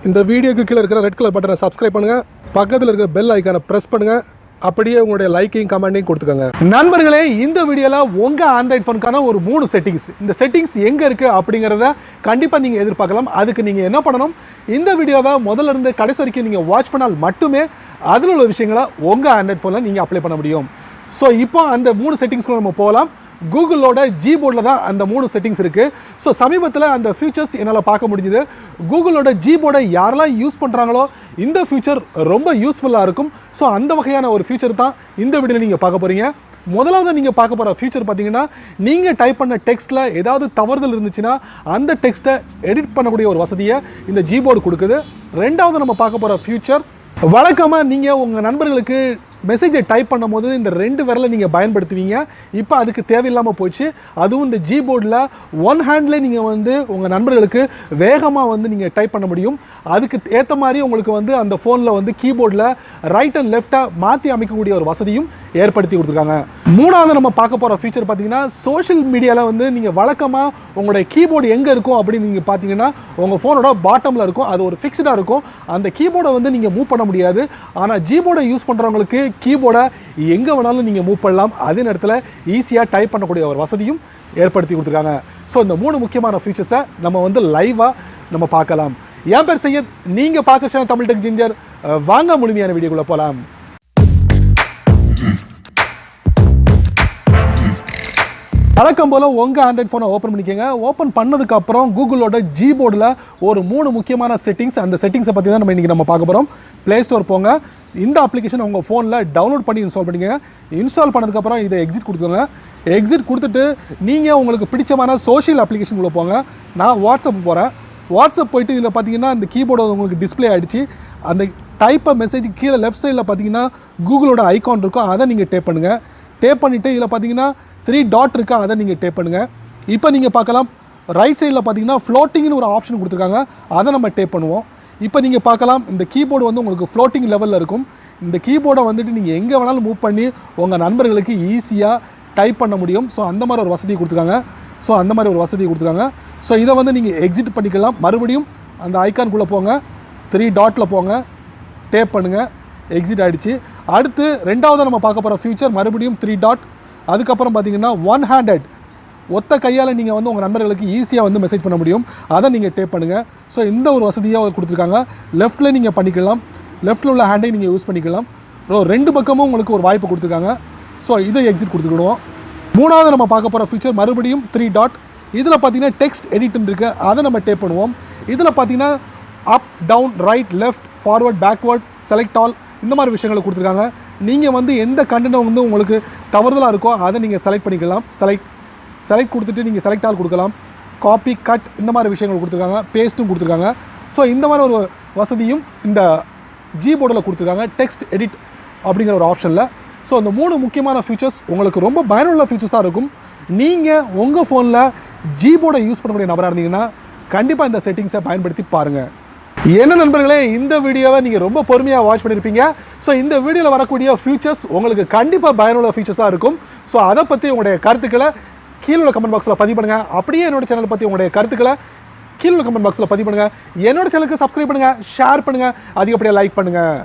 இந்த வீடியோக்கு கீழே இருக்கிற ரெட் கலர் பட்டனை சப்ஸ்கிரைப் பண்ணுங்கள், பக்கத்தில் இருக்கிற பெல் ஐக்கானை ப்ரெஸ் பண்ணுங்கள், அப்படியே உங்களுடைய லைக்கையும் கமெண்ட்டையும் கொடுத்துக்கோங்க. நண்பர்களே, இந்த வீடியோவில் உங்கள் ஆண்ட்ராய்ட் ஃபோனுக்கான ஒரு 3 செட்டிங்ஸ், இந்த செட்டிங்ஸ் எங்கே இருக்குது அப்படிங்கிறத கண்டிப்பாக நீங்கள் எதிர்பார்க்கலாம். அதுக்கு நீங்கள் என்ன பண்ணணும், இந்த வீடியோவை முதல்ல இருந்து கடைசி வரைக்கும் நீங்கள் வாட்ச் பண்ணால் மட்டுமே அதில் உள்ள விஷயங்களை உங்கள் ஆண்ட்ராய்ட் ஃபோனில் நீங்கள் அப்ளை பண்ண முடியும். ஸோ இப்போ அந்த 3 செட்டிங்ஸ்க்குள்ள நம்ம போகலாம். கூகுளோட ஜிபோர்டில் தான் அந்த 3 செட்டிங்ஸ் இருக்குது. ஸோ சமீபத்தில் அந்த ஃபியூச்சர்ஸ் என்னால் பார்க்க முடிஞ்சுது. கூகுளோட ஜிபோர்டை யாரெல்லாம் யூஸ் பண்ணுறாங்களோ இந்த ஃபியூச்சர் ரொம்ப யூஸ்ஃபுல்லாக இருக்கும். ஸோ அந்த வகையான ஒரு ஃபியூச்சர் தான் இந்த வீடியோவில் நீங்கள் பார்க்க போகிறீங்க. முதலாவது நீங்கள் பார்க்க போகிற ஃபியூச்சர் பார்த்தீங்கன்னா, நீங்கள் டைப் பண்ண டெக்ஸ்ட்டில் ஏதாவது தவறுதல் இருந்துச்சுன்னா அந்த டெக்ஸ்ட்டை எடிட் பண்ணக்கூடிய ஒரு வசதியை இந்த ஜிபோர்டு கொடுக்குது. ரெண்டாவது நம்ம பார்க்க போகிற ஃபியூச்சர், வழக்கமாக நீங்கள் உங்கள் நண்பர்களுக்கு மெசேஜை டைப் பண்ணும் போது இந்த 2 விரலை நீங்கள் பயன்படுத்துவீங்க. இப்போ அதுக்கு தேவையில்லாமல் போச்சு. அதுவும் இந்த ஜிபோர்டில் ஒன் ஹேண்ட்லேயே நீங்கள் உங்கள் நண்பர்களுக்கு வேகமாக நீங்கள் டைப் பண்ண முடியும். அதுக்கு ஏற்ற மாதிரி உங்களுக்கு அந்த ஃபோனில் கீபோர்டில் ரைட் அண்ட் லெஃப்டாக மாற்றி அமைக்கக்கூடிய ஒரு வசதியும் ஏற்படுத்தி கொடுத்துருக்காங்க. மூணாவது நம்ம பார்க்க போகிற ஃபீச்சர் பார்த்தீங்கன்னா, சோஷியல் மீடியாவில் நீங்கள் வழக்கமாக உங்களுடைய கீபோர்டு எங்கே இருக்கும் அப்படின்னு நீங்கள் பார்த்தீங்கன்னா உங்கள் ஃபோனோட பாட்டமில் இருக்கும். அது ஒரு ஃபிக்ஸ்டாக இருக்கும். அந்த கீபோர்டை நீங்கள் மூவ் பண்ண முடியாது. ஆனால் ஜிபோர்டை யூஸ் பண்ணுறவங்களுக்கு கீபோர்டை எங்கே வேணாலும் நீங்கள் மூவ் பண்ணலாம். அதே நேரத்தில் ஈஸியாக டைப் பண்ணக்கூடிய ஒரு வசதியும் ஏற்படுத்தி கொடுத்துருக்காங்க. ஸோ இந்த 3 முக்கியமான ஃபீச்சர்ஸை நம்ம லைவாக நம்ம பார்க்கலாம். என் பேர் சையத், நீங்கள் பார்க்குற தமிழ் டெக் ஜிஞ்சர். வாங்க முழுமையான வீடியோக்குள்ளே போகலாம். வழக்கம் போல் உங்கள் ஆண்ட்ராய்ட் ஃபோனை ஓப்பன் பண்ணிக்கோங்க. ஓப்பன் பண்ணதுக்கப்புறம் கூகுளோட ஜிபோர்டில் ஒரு 3 முக்கியமான செட்டிங்ஸ், அந்த செட்டிங்ஸை பற்றி தான் நம்ம பார்க்க போகிறோம். ப்ளே ஸ்டோர் போங்க. இந்த அப்ளிகேஷன் உங்கள் ஃபோனில் டவுன்லோட் பண்ணி இன்ஸ்டால் பண்ணிக்கோங்க. இன்ஸ்டால் பண்ணதுக்கப்புறம் இதை எக்ஸிட் கொடுத்துக்கோங்க. எக்ஸிட் கொடுத்துட்டு நீங்கள் உங்களுக்கு பிடிச்சமான சோஷியல் அப்ளிகேஷனுக்குள்ளே போங்க. நான் வாட்ஸ்அப் போகிறேன். வாட்ஸ்அப் போயிட்டு இதில் பார்த்தீங்கன்னா அந்த கீபோர்டு உங்களுக்கு டிஸ்பிளே ஆகிடுச்சு. அந்த டைப்பை மெசேஜ் கீழே லெஃப்ட் சைடில் பார்த்தீங்கன்னா கூகுளோட ஐகான் இருக்கும். அதை நீங்கள் டேப் பண்ணுங்கள். டேப் பண்ணிவிட்டு இதில் பார்த்தீங்கன்னா 3 டாட் இருக்கா, அதை நீங்கள் டேப் பண்ணுங்கள். இப்போ நீங்கள் பார்க்கலாம் ரைட் சைடில் பார்த்தீங்கன்னா ஃப்ளோட்டிங்னு ஒரு ஆப்ஷன் கொடுத்துருக்காங்க. அதை நம்ம டேப் பண்ணுவோம். இப்போ நீங்கள் பார்க்கலாம் இந்த கீபோர்டு உங்களுக்கு ஃப்ளோட்டிங் லெவலில் இருக்கும். இந்த கீபோர்டை நீங்கள் எங்கே வேணாலும் மூவ் பண்ணி உங்கள் நண்பர்களுக்கு ஈஸியாக டைப் பண்ண முடியும். ஸோ அந்த மாதிரி ஒரு வசதி கொடுத்துருக்காங்க. ஸோ இதை நீங்கள் எக்ஸிட் பண்ணிக்கலாம். மறுபடியும் அந்த ஐக்கான்குள்ளே போங்க, 3 டாட்டில் போங்க, டேப் பண்ணுங்கள். எக்ஸிட் ஆகிடுச்சு. அடுத்து ரெண்டாவது நம்ம பார்க்க போகிற ஃபியூச்சர், மறுபடியும் 3 டாட். அதுக்கப்புறம் பார்த்தீங்கன்னா ஒன் ஹேண்டட், ஒத்த கையால் நீங்கள் உங்கள் நண்பர்களுக்கு ஈஸியாக மெசேஜ் பண்ண முடியும். அதை நீங்கள் டேப் பண்ணுங்கள். ஸோ இந்த ஒரு வசதியாக கொடுத்துருக்காங்க. லெஃப்ட்டில் நீங்கள் பண்ணிக்கலாம். லெஃப்ட்டில் உள்ள ஹேண்டை நீங்கள் யூஸ் பண்ணிக்கலாம். 2 பக்கமும் உங்களுக்கு ஒரு வாய்ப்பு கொடுத்துருக்காங்க. ஸோ இதை எக்ஸிட் கொடுத்துக்கிடுவோம். மூணாவது நம்ம பார்க்க போகிற ஃபீச்சர், மறுபடியும் 3 டாட். இதில் பார்த்தீங்கன்னா டெக்ஸ்ட் எடிட்னு இருக்குது. அதை நம்ம டேப் பண்ணுவோம். இதில் பார்த்தீங்கன்னா up, down, right, left, forward, backward, select all, இந்த மாதிரி விஷயங்களை கொடுத்துருக்காங்க. நீங்கள் எந்த கண்டென்ட் உங்களுக்கு தவறுதலாக இருக்கோ அதை நீங்கள் செலக்ட் பண்ணிக்கலாம். செலக்ட் கொடுத்துட்டு நீங்கள் செலக்ட் ஆல் கொடுக்கலாம். காப்பி, கட், இந்த மாதிரி விஷயங்கள் கொடுத்துருக்காங்க. பேஸ்ட்டும் கொடுத்துருக்காங்க. ஸோ இந்த மாதிரி ஒரு வசதியும் இந்த ஜிபோர்டில் கொடுத்துருக்காங்க, டெக்ஸ்ட் எடிட் அப்படிங்கிற ஒரு ஆப்ஷனில். ஸோ இந்த 3 முக்கியமான ஃபீச்சர்ஸ் உங்களுக்கு ரொம்ப பயனுள்ள ஃபீச்சர்ஸாக இருக்கும். நீங்கள் உங்கள் ஃபோனில் ஜிபோர்டை யூஸ் பண்ணக்கூடிய நபராக இருந்தீங்கன்னா கண்டிப்பாக இந்த செட்டிங்ஸை பயன்படுத்தி பாருங்கள். என்ன நண்பர்களே, இந்த வீடியோவை நீங்கள் ரொம்ப பொறுமையாக வாட்ச் பண்ணியிருப்பீங்க. ஸோ இந்த வீடியோவில் வரக்கூடிய ஃபீச்சர்ஸ் உங்களுக்கு கண்டிப்பாக பயனுள்ள ஃபீச்சர்ஸாக இருக்கும். ஸோ அதை பற்றி உங்களுடைய கருத்துக்களை கீழே உள்ள கமெண்ட் பாக்ஸில் பதிவு பண்ணுங்கள். அப்படியே என்னோட சேனலை பற்றி உங்களுடைய கருத்துக்களை கீழே உள்ள கமெண்ட் பாக்ஸில் பதிவு பண்ணுங்கள். என்னோட சேனலுக்கு சப்ஸ்கிரைப் பண்ணுங்கள், ஷேர் பண்ணுங்கள், அதிகப்படியாக லைக் பண்ணுங்கள்.